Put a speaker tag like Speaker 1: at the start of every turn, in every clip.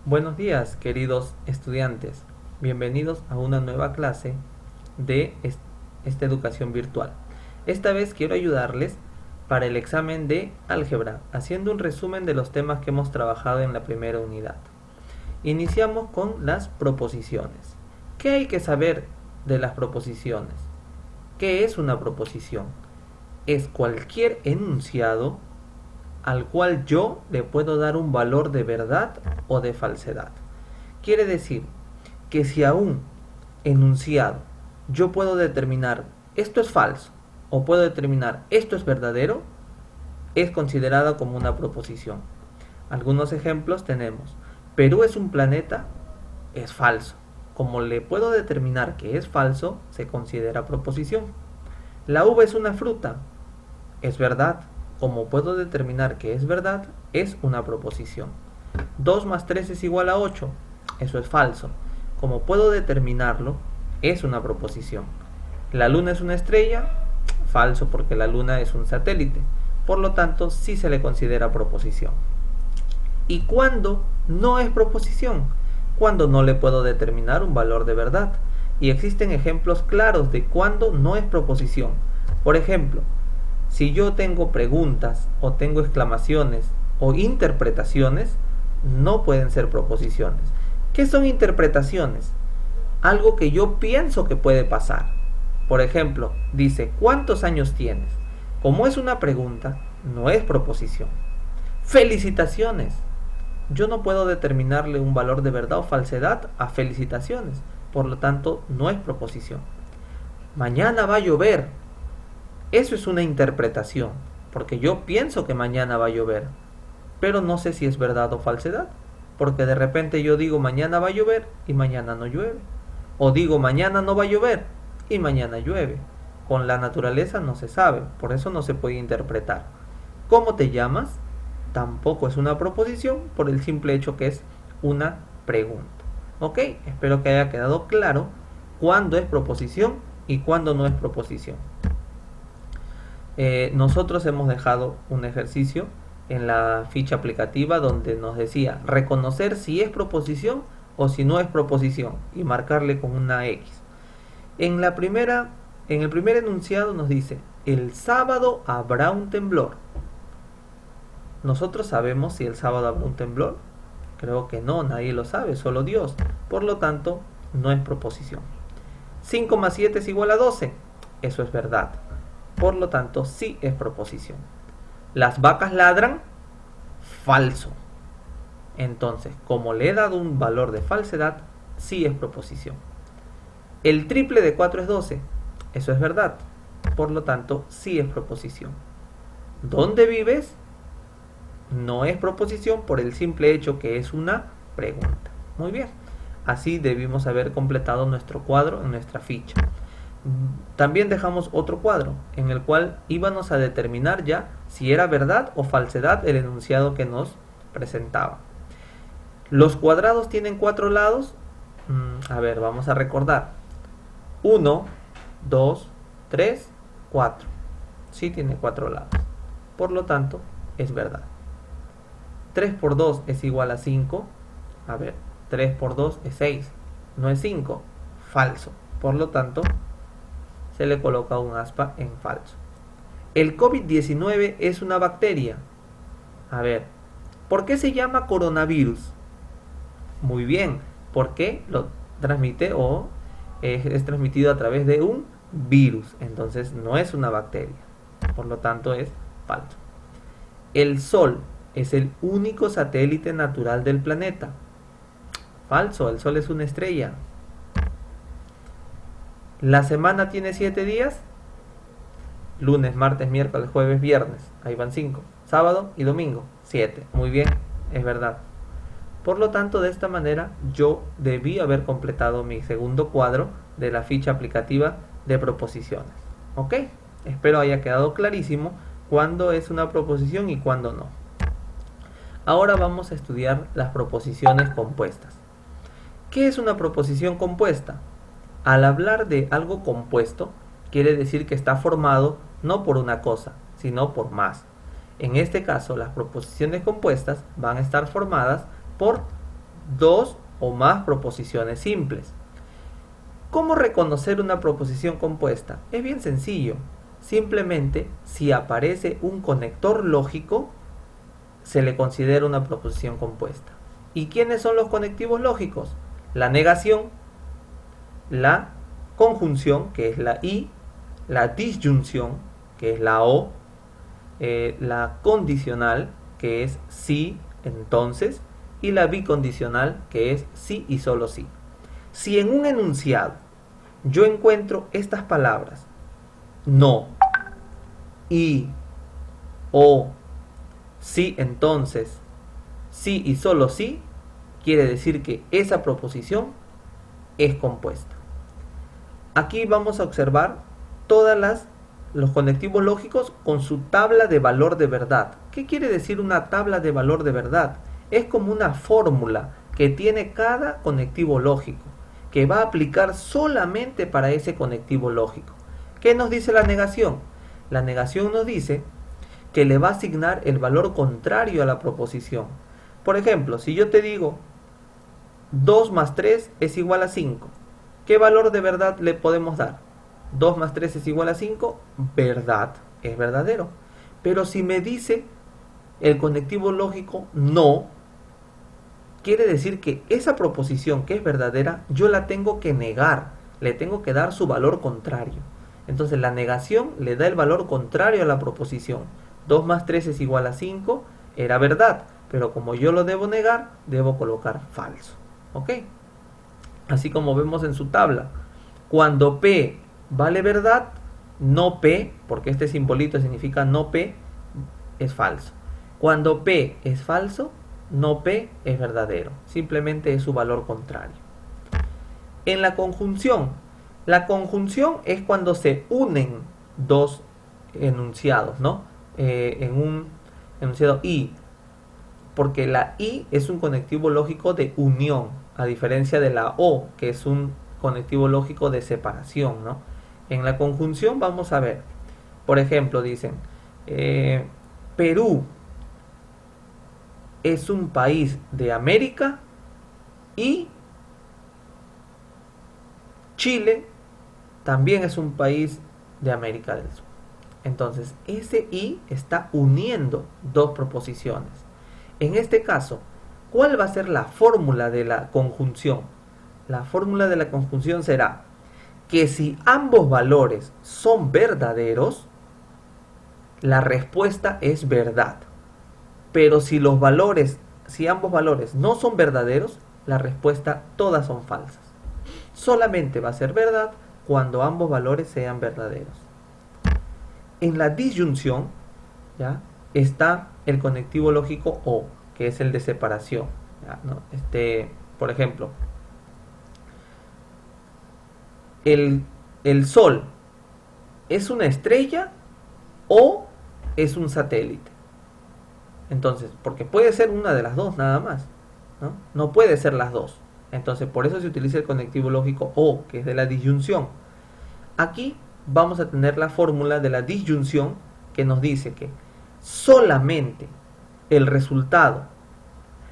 Speaker 1: Buenos días, queridos estudiantes. Bienvenidos a una nueva clase de esta educación virtual. Esta vez quiero ayudarles para el examen de álgebra, haciendo un resumen de los temas que hemos trabajado en la primera unidad. Iniciamos con las proposiciones. ¿Qué hay que saber de las proposiciones? ¿Qué es una proposición? Es cualquier enunciado al cual yo le puedo dar un valor de verdad o de falsedad. Quiere decir que si a un enunciado yo puedo determinar esto es falso o puedo determinar esto es verdadero, es considerada como una proposición. Algunos ejemplos tenemos: Perú es un planeta, es falso. Como le puedo determinar que es falso, se considera proposición. La uva es una fruta, es verdad. Como puedo determinar que es verdad, es una proposición. 2 más 3 es igual a 8. Eso es falso. Como puedo determinarlo, es una proposición. La luna es una estrella, falso porque la luna es un satélite. Por lo tanto, sí se le considera proposición. ¿Y cuándo no es proposición? Cuando no le puedo determinar un valor de verdad. Y existen ejemplos claros de cuándo no es proposición. Por ejemplo, si yo tengo preguntas o tengo exclamaciones o interpretaciones, no pueden ser proposiciones. ¿Qué son interpretaciones? Algo que yo pienso que puede pasar. Por ejemplo, dice, ¿cuántos años tienes? Como es una pregunta, no es proposición. Felicitaciones. Yo no puedo determinarle un valor de verdad o falsedad a felicitaciones. Por lo tanto, no es proposición. Mañana va a llover. Eso es una interpretación, porque yo pienso que mañana va a llover, pero no sé si es verdad o falsedad, porque de repente yo digo mañana va a llover y mañana no llueve, o digo mañana no va a llover y mañana llueve. Con la naturaleza no se sabe, por eso no se puede interpretar. ¿Cómo te llamas? Tampoco es una proposición por el simple hecho que es una pregunta. ¿Ok? Espero que haya quedado claro cuándo es proposición y cuándo no es proposición. Nosotros hemos dejado un ejercicio en la ficha aplicativa donde nos decía reconocer si es proposición o si no es proposición y marcarle con una X. En el primer enunciado nos dice el sábado habrá un temblor. ¿Nosotros sabemos si el sábado habrá un temblor? Creo que no, nadie lo sabe, solo Dios. Por lo tanto, no es proposición. 5 más 7 es igual a 12. Eso es verdad. Por lo tanto, sí es proposición. Las vacas ladran, falso. Entonces, como le he dado un valor de falsedad, sí es proposición. El triple de 4 es 12. Eso es verdad. Por lo tanto, sí es proposición. ¿Dónde vives? No es proposición por el simple hecho que es una pregunta. Muy bien. Así debimos haber completado nuestro cuadro en nuestra ficha. También dejamos otro cuadro en el cual íbamos a determinar ya si era verdad o falsedad el enunciado que nos presentaba. Los cuadrados tienen 4 lados. A ver, vamos a recordar. 1, 2, 3, 4. Sí tiene 4 lados. Por lo tanto, es verdad. 3 por 2 es igual a 5. A ver, 3 por 2 es 6. No es 5. Falso. Por lo tanto, se le coloca un aspa en falso. El COVID-19 es una bacteria. A ver, ¿por qué se llama coronavirus? Muy bien, porque lo transmite o es transmitido a través de un virus. Entonces no es una bacteria. Por lo tanto es falso. El Sol es el único satélite natural del planeta. Falso, el Sol es una estrella. La semana tiene 7 días. Lunes, martes, miércoles, jueves, viernes. Ahí van 5. Sábado y domingo. 7. Muy bien, es verdad. Por lo tanto, de esta manera yo debí haber completado mi segundo cuadro de la ficha aplicativa de proposiciones. ¿Ok? Espero haya quedado clarísimo cuándo es una proposición y cuándo no. Ahora vamos a estudiar las proposiciones compuestas. ¿Qué es una proposición compuesta? Al hablar de algo compuesto, quiere decir que está formado no por una cosa, sino por más. En este caso, las proposiciones compuestas van a estar formadas por dos o más proposiciones simples. ¿Cómo reconocer una proposición compuesta? Es bien sencillo. Simplemente, si aparece un conector lógico, se le considera una proposición compuesta. ¿Y quiénes son los conectivos lógicos? La negación, la conjunción, que es la I, la disyunción, que es la O, la condicional, que es sí, entonces, y la bicondicional, que es sí y solo sí. Si en un enunciado yo encuentro estas palabras, no, y, o, sí, entonces, sí y solo sí, quiere decir que esa proposición es compuesta. Aquí vamos a observar los conectivos lógicos con su tabla de valor de verdad. ¿Qué quiere decir una tabla de valor de verdad? Es como una fórmula que tiene cada conectivo lógico, que va a aplicar solamente para ese conectivo lógico. ¿Qué nos dice la negación? La negación nos dice que le va a asignar el valor contrario a la proposición. Por ejemplo, si yo te digo 2 más 3 es igual a 5, ¿qué valor de verdad le podemos dar? 2 más 3 es igual a 5, verdad, es verdadero. Pero si me dice el conectivo lógico no, quiere decir que esa proposición que es verdadera, yo la tengo que negar, le tengo que dar su valor contrario. Entonces la negación le da el valor contrario a la proposición. 2 más 3 es igual a 5, era verdad, pero como yo lo debo negar, debo colocar falso. ¿Ok? Así como vemos en su tabla. Cuando P vale verdad, no P, porque este simbolito significa no P, es falso. Cuando P es falso, no P es verdadero. Simplemente es su valor contrario. En la conjunción es cuando se unen dos enunciados, ¿no? En un enunciado I, porque la I es un conectivo lógico de unión, a diferencia de la O, que es un conectivo lógico de separación, ¿no? En la conjunción vamos a ver, por ejemplo, dicen, Perú es un país de América y Chile también es un país de América del Sur. Entonces, ese y está uniendo dos proposiciones. En este caso, ¿cuál va a ser la fórmula de la conjunción? La fórmula de la conjunción será que si ambos valores son verdaderos, la respuesta es verdad. Pero si ambos valores no son verdaderos, la respuesta todas son falsas. Solamente va a ser verdad cuando ambos valores sean verdaderos. En la disyunción, ¿ya?, está el conectivo lógico O, que es el de separación, ¿ya?, ¿no? Por ejemplo, el Sol es una estrella o es un satélite. Entonces, porque puede ser una de las dos nada más, ¿no? No puede ser las dos. Entonces, por eso se utiliza el conectivo lógico O, que es de la disyunción. Aquí vamos a tener la fórmula de la disyunción, que nos dice que solamente el resultado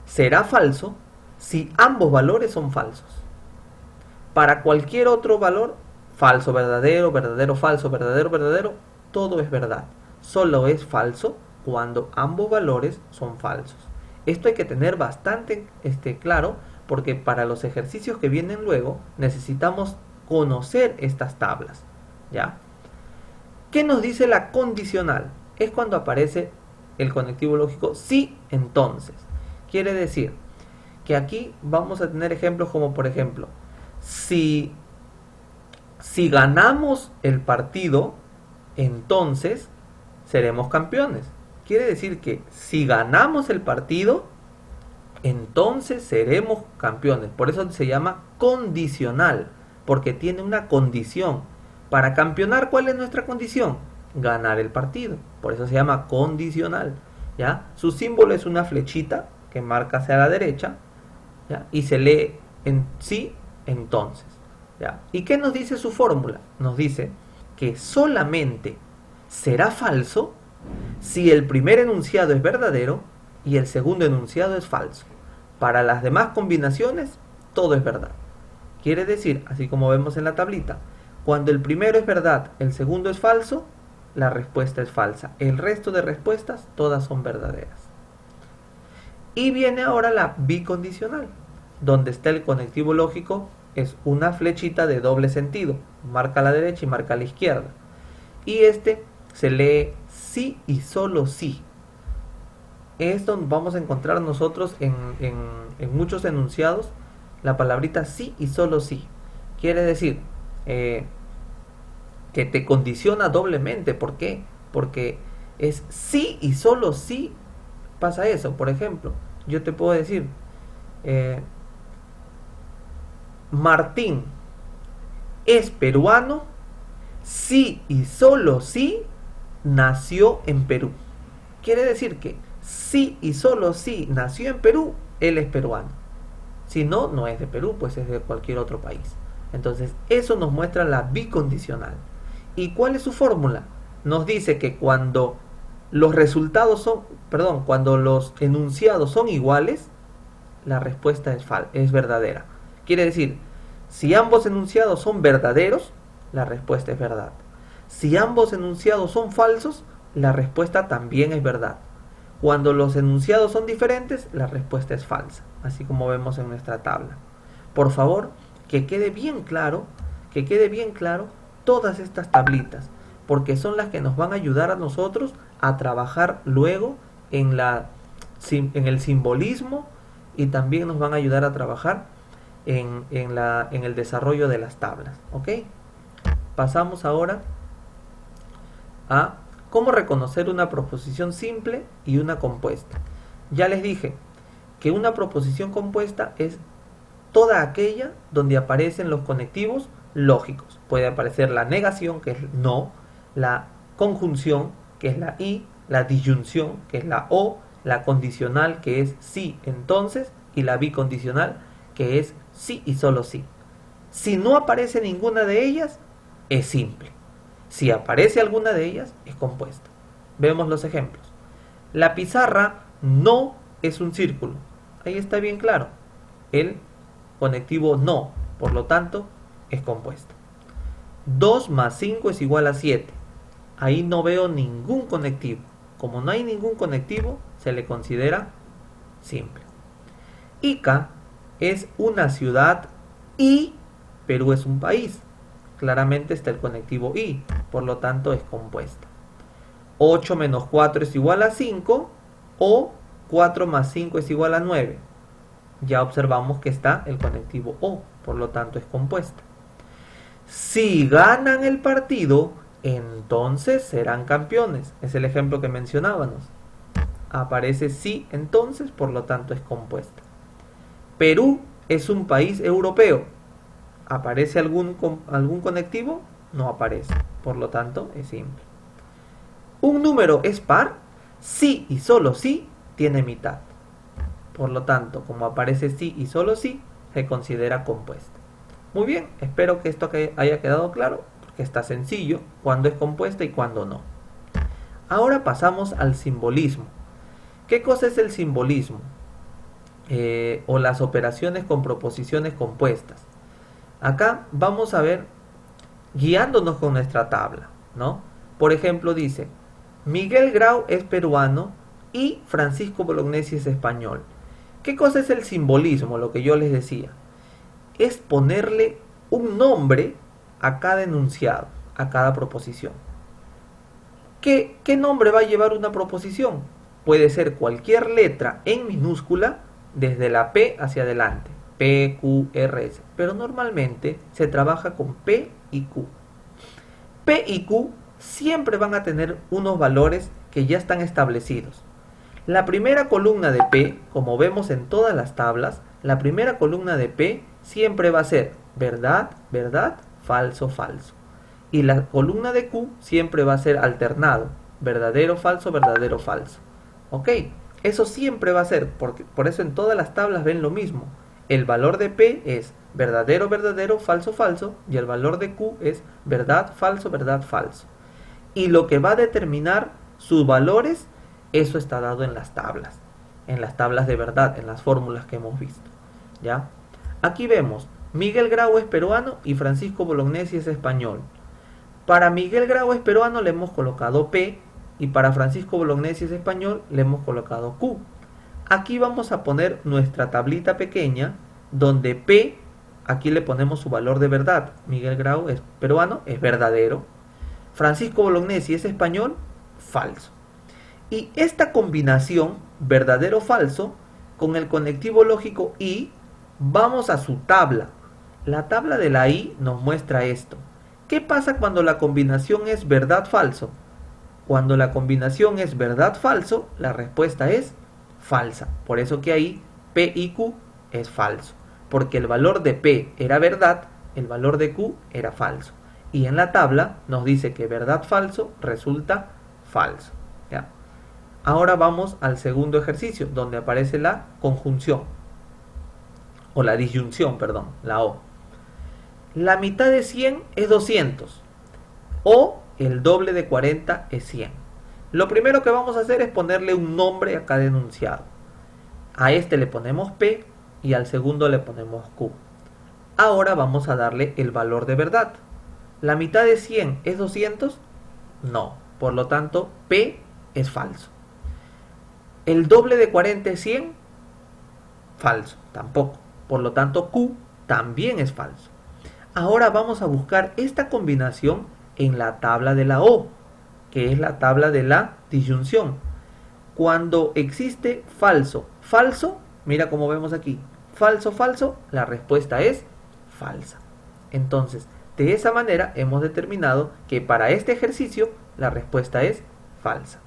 Speaker 1: será falso si ambos valores son falsos. Para cualquier otro valor, falso, verdadero, verdadero, falso, verdadero, verdadero, todo es verdad. Solo es falso cuando ambos valores son falsos. Esto hay que tener bastante claro, porque para los ejercicios que vienen luego necesitamos conocer estas tablas, ¿ya? ¿Qué nos dice la condicional? Es cuando aparece el conectivo lógico sí, entonces. Quiere decir que aquí vamos a tener ejemplos como, por ejemplo, si ganamos el partido, entonces seremos campeones. Quiere decir que si ganamos el partido, entonces seremos campeones. Por eso se llama condicional, porque tiene una condición. Para campeonar, ¿cuál es nuestra condición? Ganar el partido. Por eso se llama condicional, ¿ya? Su símbolo es una flechita que marca hacia la derecha, ¿ya?, y se lee en sí, entonces, ¿ya? ¿Y qué nos dice su fórmula? Nos dice que solamente será falso si el primer enunciado es verdadero y el segundo enunciado es falso. Para las demás combinaciones, todo es verdad. Quiere decir, así como vemos en la tablita, cuando el primero es verdad, el segundo es falso, la respuesta es falsa. El resto de respuestas, todas son verdaderas. Y viene ahora la bicondicional, donde está el conectivo lógico, es una flechita de doble sentido, marca a la derecha y marca a la izquierda. Y este se lee sí y solo sí. Esto vamos a encontrar nosotros en muchos enunciados, la palabrita sí y solo sí. Quiere decir que te condiciona doblemente. ¿Por qué? Porque es sí y solo sí pasa eso. Por ejemplo, yo te puedo decir, Martín es peruano, sí y solo sí nació en Perú. Quiere decir que sí y solo sí nació en Perú, él es peruano. Si no, no es de Perú, pues es de cualquier otro país. Entonces, eso nos muestra la bicondicional. ¿Y cuál es su fórmula? Nos dice que cuando los resultados son, perdón, cuando los enunciados son iguales, la respuesta es verdadera. Quiere decir, si ambos enunciados son verdaderos, la respuesta es verdad. Si ambos enunciados son falsos, la respuesta también es verdad. Cuando los enunciados son diferentes, la respuesta es falsa, así como vemos en nuestra tabla. Por favor, que quede bien claro todas estas tablitas, porque son las que nos van a ayudar a nosotros a trabajar luego en el simbolismo, y también nos van a ayudar a trabajar en el desarrollo de las tablas. ¿Ok? Pasamos ahora a cómo reconocer una proposición simple y una compuesta. Ya les dije que una proposición compuesta es toda aquella donde aparecen los conectivos lógicos. Puede aparecer la negación, que es no, la conjunción, que es la y, la disyunción, que es la o, la condicional, que es sí, entonces, y la bicondicional, que es sí y solo sí. Si no aparece ninguna de ellas, es simple. Si aparece alguna de ellas, es compuesta. Vemos los ejemplos. La pizarra no es un círculo. Ahí está bien claro. El conectivo no, por lo tanto, es compuesta. 2 más 5 es igual a 7. Ahí no veo ningún conectivo. Como no hay ningún conectivo, se le considera simple. Ica es una ciudad y Perú es un país. Claramente está el conectivo y, por lo tanto es compuesta. 8 menos 4 es igual a 5 o 4 más 5 es igual a 9. Ya observamos que está el conectivo o, por lo tanto es compuesta. Si ganan el partido, entonces serán campeones. Es el ejemplo que mencionábamos. Aparece sí, entonces, por lo tanto es compuesta. Perú es un país europeo. ¿Aparece algún conectivo? No aparece, por lo tanto es simple. ¿Un número es par? Sí y solo sí tiene mitad. Por lo tanto, como aparece sí y solo sí, se considera compuesta. Muy bien, espero que esto haya quedado claro, porque está sencillo cuando es compuesta y cuando no. Ahora pasamos al simbolismo. ¿Qué cosa es el simbolismo? O las operaciones con proposiciones compuestas. Acá vamos a ver, guiándonos con nuestra tabla, ¿no? Por ejemplo, dice, Miguel Grau es peruano y Francisco Bolognesi es español. ¿Qué cosa es el simbolismo? Lo que yo les decía. Es ponerle un nombre a cada enunciado, a cada proposición. ¿Qué nombre va a llevar una proposición? Puede ser cualquier letra en minúscula desde la P hacia adelante. P, Q, R, S. Pero normalmente se trabaja con P y Q. P y Q siempre van a tener unos valores que ya están establecidos. La primera columna de P, como vemos en todas las tablas, la primera columna de P siempre va a ser verdad, verdad, falso, falso. Y la columna de Q siempre va a ser alternado, verdadero, falso, verdadero, falso. ¿Ok? Eso siempre va a ser, por eso en todas las tablas ven lo mismo. El valor de P es verdadero, verdadero, falso, falso, y el valor de Q es verdad, falso, falso. Y lo que va a determinar sus valores, eso está dado en las tablas. en las tablas de verdad, en las fórmulas que hemos visto. ¿Ya? Aquí vemos, Miguel Grau es peruano y Francisco Bolognesi es español. Para Miguel Grau es peruano le hemos colocado P y para Francisco Bolognesi es español le hemos colocado Q. Aquí vamos a poner nuestra tablita pequeña donde P, aquí le ponemos su valor de verdad. Miguel Grau es peruano, es verdadero. Francisco Bolognesi es español, falso. Y esta combinación, verdadero-falso, con el conectivo lógico y, vamos a su tabla. La tabla de la I nos muestra esto. ¿Qué pasa cuando la combinación es verdad-falso? Cuando la combinación es verdad-falso, la respuesta es falsa. Por eso que ahí P y Q es falso. Porque el valor de P era verdad, el valor de Q era falso. Y en la tabla nos dice que verdad-falso resulta falso. ¿Ya? Ahora vamos al segundo ejercicio, donde aparece la conjunción. O la disyunción, perdón, la O. La mitad de 100 es 200. O el doble de 40 es 100. Lo primero que vamos a hacer es ponerle un nombre a cada enunciado. A este le ponemos P y al segundo le ponemos Q. Ahora vamos a darle el valor de verdad. ¿La mitad de 100 es 200? No. Por lo tanto, P es falso. ¿El doble de 40 es 100? Falso. Tampoco. Por lo tanto, Q también es falso. Ahora vamos a buscar esta combinación en la tabla de la O, que es la tabla de la disyunción. Cuando existe falso, falso, mira como vemos aquí, falso, falso, la respuesta es falsa. Entonces, de esa manera hemos determinado que para este ejercicio la respuesta es falsa.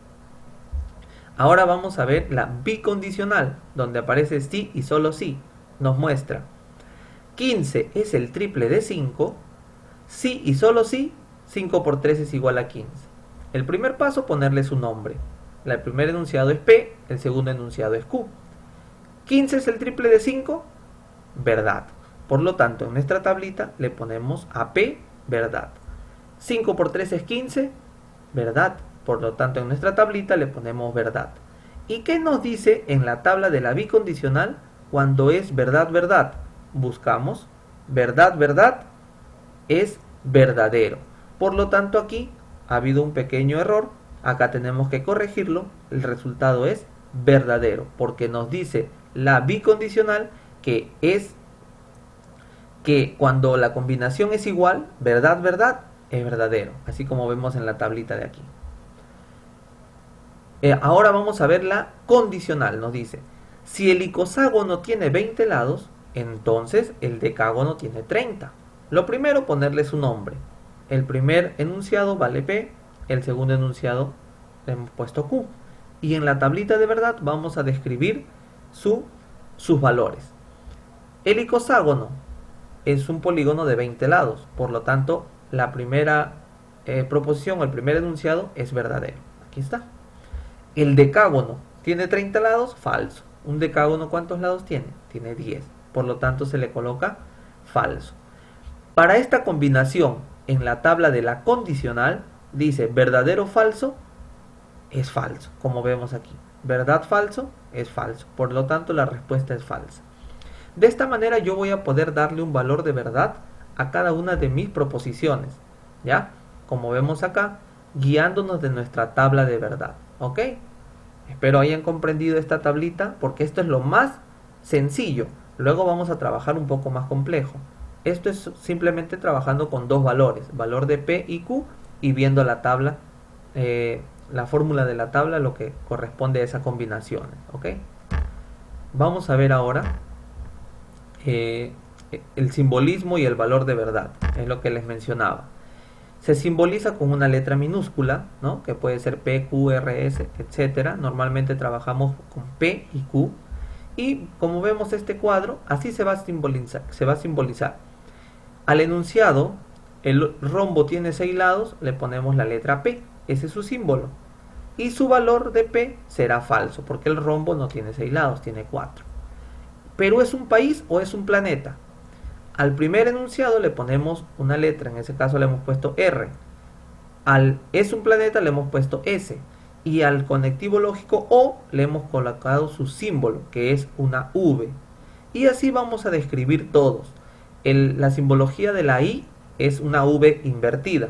Speaker 1: Ahora vamos a ver la bicondicional, donde aparece sí y solo sí. Nos muestra 15 es el triple de 5, sí y solo sí, 5 por 3 es igual a 15. El primer paso, ponerle su nombre. El primer enunciado es P, el segundo enunciado es Q. 15 es el triple de 5, verdad. Por lo tanto, en nuestra tablita le ponemos a P, verdad. 5 por 3 es 15, verdad. Por lo tanto, en nuestra tablita le ponemos verdad. ¿Y qué nos dice en la tabla de la bicondicional cuando es verdad, verdad? Buscamos verdad, verdad es verdadero. Por lo tanto, aquí ha habido un pequeño error. Acá tenemos que corregirlo. El resultado es verdadero, porque nos dice la bicondicional que es que cuando la combinación es igual, verdad, verdad, es verdadero, así como vemos en la tablita de aquí. Ahora vamos a ver la condicional. Nos dice, si el icoságono tiene 20 lados, entonces el decágono tiene 30. Lo primero, ponerle su nombre. El primer enunciado vale P, el segundo enunciado le hemos puesto Q. Y en la tablita de verdad vamos a describir sus valores. El icoságono es un polígono de 20 lados, por lo tanto la primera proposición o el primer enunciado es verdadero. Aquí está. El decágono tiene 30 lados, falso. Un decágono, ¿cuántos lados tiene? Tiene 10. Por lo tanto, se le coloca falso. Para esta combinación, en la tabla de la condicional, dice verdadero, falso, es falso, como vemos aquí. Verdad, falso, es falso. Por lo tanto, la respuesta es falsa. De esta manera, yo voy a poder darle un valor de verdad a cada una de mis proposiciones. ¿Ya? Como vemos acá, guiándonos de nuestra tabla de verdad. ¿Ok? Espero hayan comprendido esta tablita, porque esto es lo más sencillo. Luego vamos a trabajar un poco más complejo. Esto es simplemente trabajando con dos valores, valor de P y Q, y viendo la tabla, la fórmula de la tabla, lo que corresponde a esa combinación. ¿Ok? Vamos a ver ahora el simbolismo y el valor de verdad. Es lo que les mencionaba. Se simboliza con una letra minúscula, ¿no? Que puede ser P, Q, R, S, etc. Normalmente trabajamos con P y Q. Y como vemos este cuadro, así se va a simbolizar. Al enunciado, el rombo tiene 6 lados, le ponemos la letra P. Ese es su símbolo. Y su valor de P será falso, porque el rombo no tiene 6 lados, tiene 4. ¿Perú es un país o es un planeta? Al primer enunciado le ponemos una letra, en ese caso le hemos puesto R. Al es un planeta le hemos puesto S. y al conectivo lógico O le hemos colocado su símbolo, que es una V. Y así vamos a describir todos. La simbología de la I es una V invertida.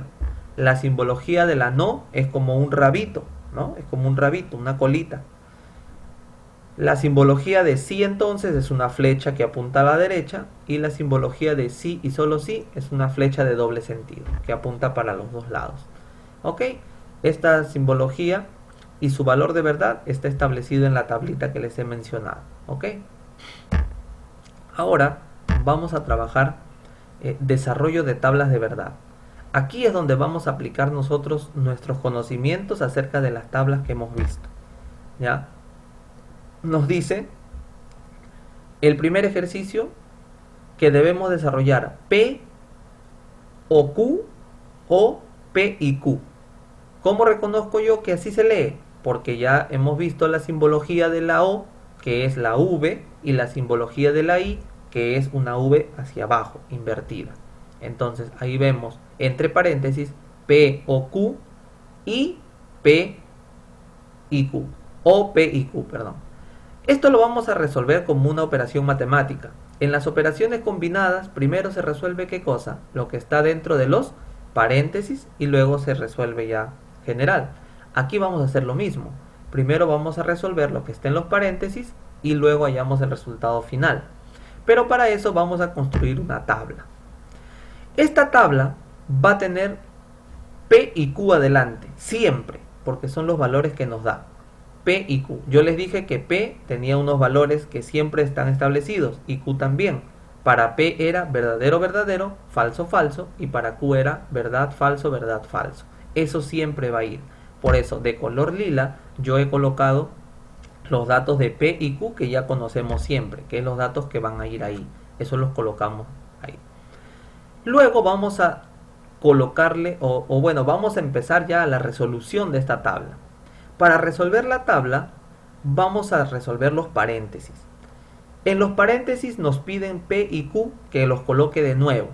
Speaker 1: La simbología de la no es como un rabito, ¿no? Es como un rabito, una colita. La simbología de sí entonces es una flecha que apunta a la derecha, y la simbología de sí y solo sí es una flecha de doble sentido que apunta para los dos lados. ¿Ok? Esta simbología y su valor de verdad está establecido en la tablita que les he mencionado. ¿Ok? Ahora vamos a trabajar desarrollo de tablas de verdad. Aquí es donde vamos a aplicar nosotros nuestros conocimientos acerca de las tablas que hemos visto. ¿Ya? Nos dice el primer ejercicio que debemos desarrollar P o Q o P y Q. ¿Cómo reconozco yo que así se lee? Porque ya hemos visto la simbología de la O, que es la V, y la simbología de la I, que es una V hacia abajo, invertida. Entonces ahí vemos entre paréntesis P o Q y P y Q, o P y Q, perdón. Esto lo vamos a resolver como una operación matemática. En las operaciones combinadas, primero se resuelve ¿qué cosa? Lo que está dentro de los paréntesis, y luego se resuelve ya general. Aquí vamos a hacer lo mismo. Primero vamos a resolver lo que está en los paréntesis y luego hallamos el resultado final. Pero para eso vamos a construir una tabla. Esta tabla va a tener P y Q adelante, siempre, porque son los valores que nos da. P y Q. Yo les dije que P tenía unos valores que siempre están establecidos, y Q también. Para P era verdadero, verdadero, falso, falso, y para Q era verdad, falso, verdad, falso. Eso siempre va a ir. Por eso, de color lila, yo he colocado los datos de P y Q que ya conocemos siempre, que es los datos que van a ir ahí. Eso los colocamos ahí. Luego vamos a colocarle, bueno, vamos a empezar ya la resolución de esta tabla. Para resolver la tabla, vamos a resolver los paréntesis. En los paréntesis nos piden P y Q que los coloque de nuevo.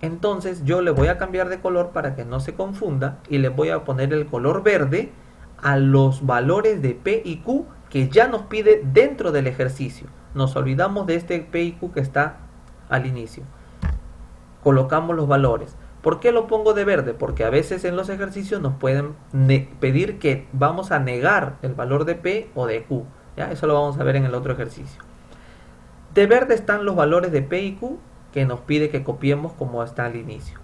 Speaker 1: Entonces yo le voy a cambiar de color para que no se confunda, y le voy a poner el color verde a los valores de P y Q que ya nos pide dentro del ejercicio. Nos olvidamos de este P y Q que está al inicio. Colocamos los valores. ¿Por qué lo pongo de verde? Porque a veces en los ejercicios nos pueden pedir que vamos a negar el valor de P o de Q. ¿Ya? Eso lo vamos a ver en el otro ejercicio. De verde están los valores de P y Q que nos pide que copiemos como está al inicio.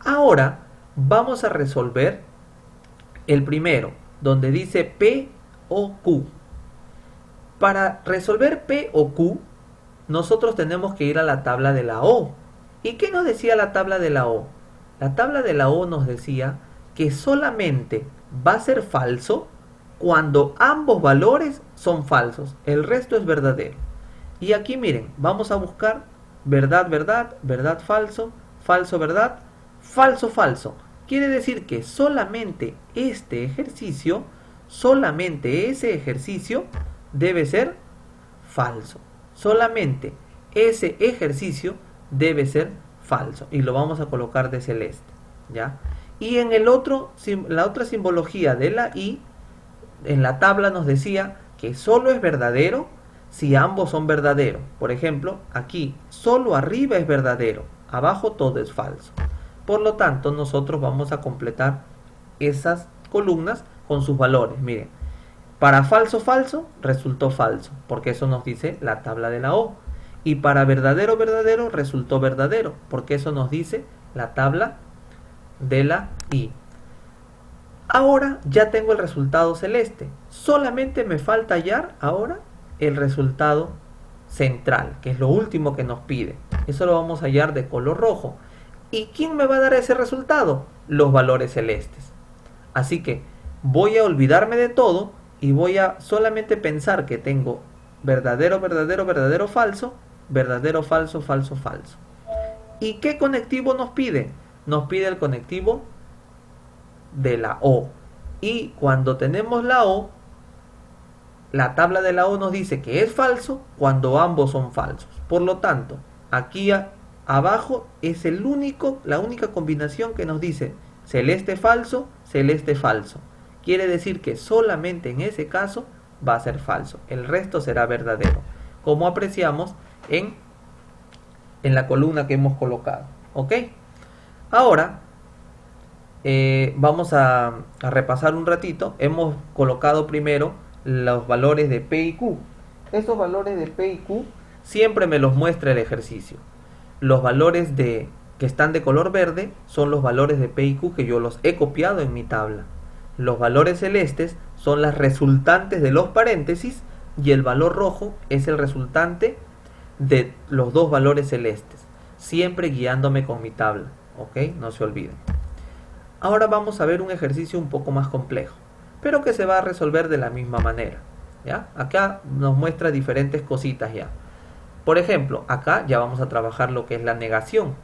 Speaker 1: Ahora vamos a resolver el primero, donde dice P o Q. Para resolver P o Q, nosotros tenemos que ir a la tabla de la O. ¿Y qué nos decía la tabla de la O? La tabla de la O nos decía que solamente va a ser falso cuando ambos valores son falsos. El resto es verdadero. Y aquí miren, vamos a buscar verdad, verdad, verdad, falso, falso, verdad, falso, falso. Quiere decir que solamente este ejercicio, solamente ese ejercicio debe ser falso. Solamente ese ejercicio debe ser falso, y lo vamos a colocar de celeste, ¿ya? Y en la otra simbología de la I, en la tabla nos decía que solo es verdadero si ambos son verdaderos. Por ejemplo, aquí solo arriba es verdadero, abajo todo es falso. Por lo tanto, nosotros vamos a completar esas columnas con sus valores. Miren, para falso, falso, resultó falso, porque eso nos dice la tabla de la O. Y para verdadero, verdadero, resultó verdadero, porque eso nos dice la tabla de la I. Ahora ya tengo el resultado celeste. Solamente me falta hallar ahora el resultado central, que es lo último que nos pide. Eso lo vamos a hallar de color rojo. ¿Y quién me va a dar ese resultado? Los valores celestes. Así que voy a olvidarme de todo y voy a solamente pensar que tengo verdadero, verdadero, verdadero, falso, verdadero, falso, falso, falso. ¿Y qué conectivo nos pide? Nos pide el conectivo de la O. Y cuando tenemos la O, la tabla de la O nos dice que es falso cuando ambos son falsos. Por lo tanto, aquí abajo es la única combinación que nos dice celeste falso, celeste falso. quiere decir que solamente en ese caso va a ser falso. El resto será verdadero, como apreciamos en la columna que hemos colocado. ¿Ok? Ahora vamos a repasar un ratito. Hemos colocado primero los valores de P y Q. Estos valores de P y Q siempre me los muestra el ejercicio. Los valores que están de color verde son los valores de P y Q que yo los he copiado en mi tabla. Los valores celestes son las resultantes de los paréntesis y el valor rojo es el resultante de los dos valores celestes, siempre guiándome con mi tabla. ¿Ok? No se olviden. Ahora vamos a ver un ejercicio un poco más complejo, pero que se va a resolver de la misma manera. ¿Ya? Acá nos muestra diferentes cositas ya. Por ejemplo, acá ya vamos a trabajar lo que es la negación.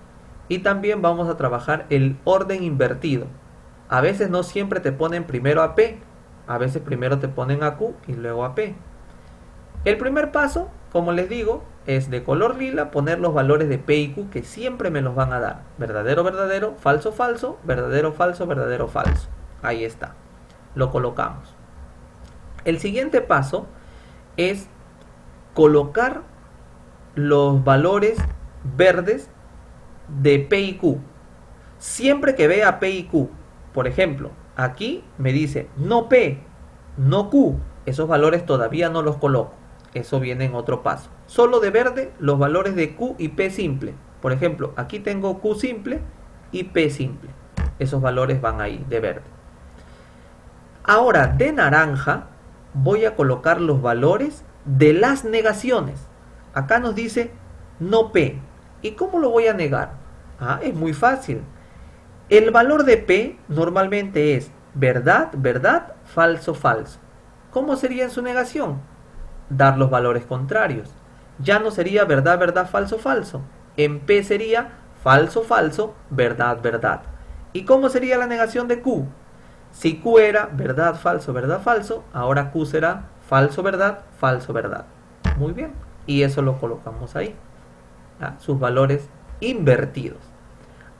Speaker 1: Y también vamos a trabajar el orden invertido. A veces no siempre te ponen primero a P. A veces primero te ponen a Q y luego a P. El primer paso, como les digo, es de color lila poner los valores de P y Q que siempre me los van a dar. Verdadero, verdadero, falso, falso, verdadero, falso, verdadero, falso. Ahí está. Lo colocamos. El siguiente paso es colocar los valores verdes de P y Q. Siempre que vea P y Q, por ejemplo, aquí me dice no P, no Q, esos valores todavía no los coloco. Eso viene en otro paso. Solo de verde los valores de Q y P simple. Por ejemplo, aquí tengo Q simple y P simple. Esos valores van ahí de verde. Ahora de naranja voy a colocar los valores de las negaciones. Acá nos dice no P. ¿Y cómo lo voy a negar? Es muy fácil. El valor de P normalmente es verdad, verdad, falso, falso. ¿Cómo sería en su negación? Dar los valores contrarios. Ya no sería verdad, verdad, falso, falso. En P sería falso, falso, verdad, verdad. ¿Y cómo sería la negación de Q? Si Q era verdad, falso, ahora Q será falso, verdad, falso, verdad. Muy bien. Y eso lo colocamos ahí. Sus valores invertidos.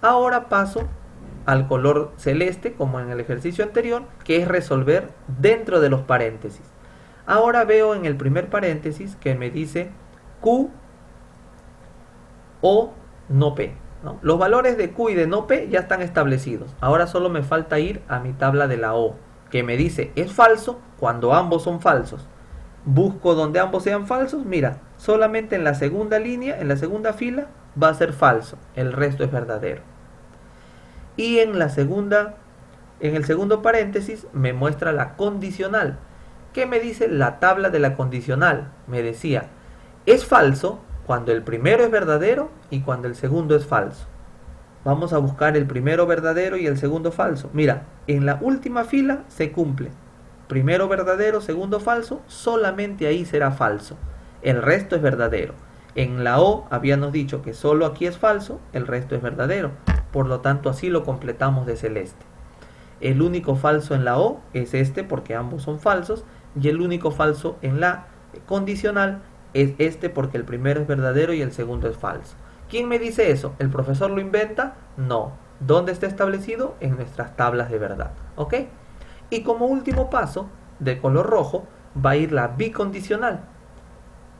Speaker 1: Ahora paso al color celeste, como en el ejercicio anterior, que es resolver dentro de los paréntesis. Ahora veo en el primer paréntesis que me dice Q o no P, ¿no? Los valores de Q y de no P ya están establecidos. Ahora solo me falta ir a mi tabla de la O, que me dice es falso cuando ambos son falsos. Busco donde ambos sean falsos. Mira, solamente en la segunda línea, en la segunda fila, va a ser falso. El resto es verdadero. Y en el segundo paréntesis me muestra la condicional. ¿Qué me dice la tabla de la condicional? Me decía, es falso cuando el primero es verdadero y cuando el segundo es falso. Vamos a buscar el primero verdadero y el segundo falso. Mira, en la última fila se cumple. Primero verdadero, segundo falso, solamente ahí será falso. El resto es verdadero. En la O habíamos dicho que solo aquí es falso, el resto es verdadero. Por lo tanto, así lo completamos de celeste. El único falso en la O es este porque ambos son falsos. Y el único falso en la condicional es este porque el primero es verdadero y el segundo es falso. ¿Quién me dice eso? ¿El profesor lo inventa? No. ¿Dónde está establecido? En nuestras tablas de verdad. ¿Ok? Y como último paso, de color rojo, va a ir la bicondicional.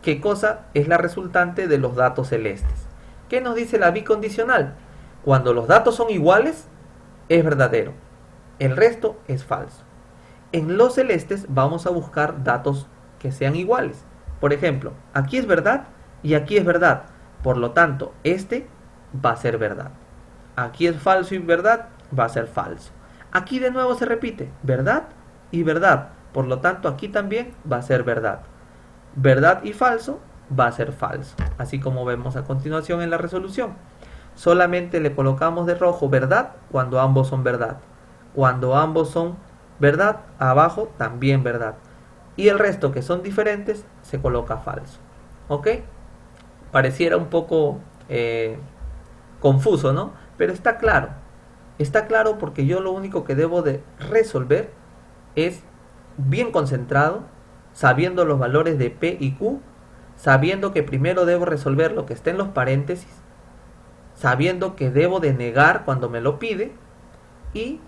Speaker 1: ¿Qué cosa es la resultante de los datos celestes? ¿Qué nos dice la bicondicional? Cuando los datos son iguales, es verdadero. El resto es falso. En los celestes vamos a buscar datos que sean iguales. Por ejemplo, aquí es verdad y aquí es verdad. Por lo tanto, este va a ser verdad. Aquí es falso y verdad, va a ser falso. Aquí de nuevo se repite, verdad y verdad. Por lo tanto, aquí también va a ser verdad. Verdad y falso va a ser falso. Así como vemos a continuación en la resolución. Solamente le colocamos de rojo verdad cuando ambos son verdad. Cuando ambos son verdad, abajo también verdad. Y el resto que son diferentes se coloca falso. ¿Ok? Pareciera un poco confuso, ¿no? Pero está claro. Está claro porque yo lo único que debo de resolver es bien concentrado, sabiendo los valores de P y Q, sabiendo que primero debo resolver lo que está en los paréntesis, sabiendo que debo de negar cuando me lo pide y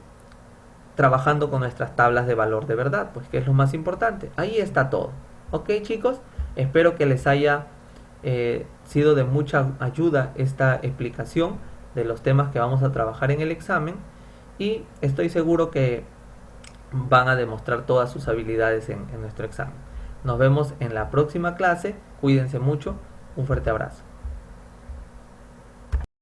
Speaker 1: trabajando con nuestras tablas de valor de verdad, pues que es lo más importante. Ahí está todo. Ok, chicos, espero que les haya sido de mucha ayuda esta explicación de los temas que vamos a trabajar en el examen, y estoy seguro que van a demostrar todas sus habilidades en nuestro examen. Nos vemos en la próxima clase, cuídense mucho, un fuerte abrazo.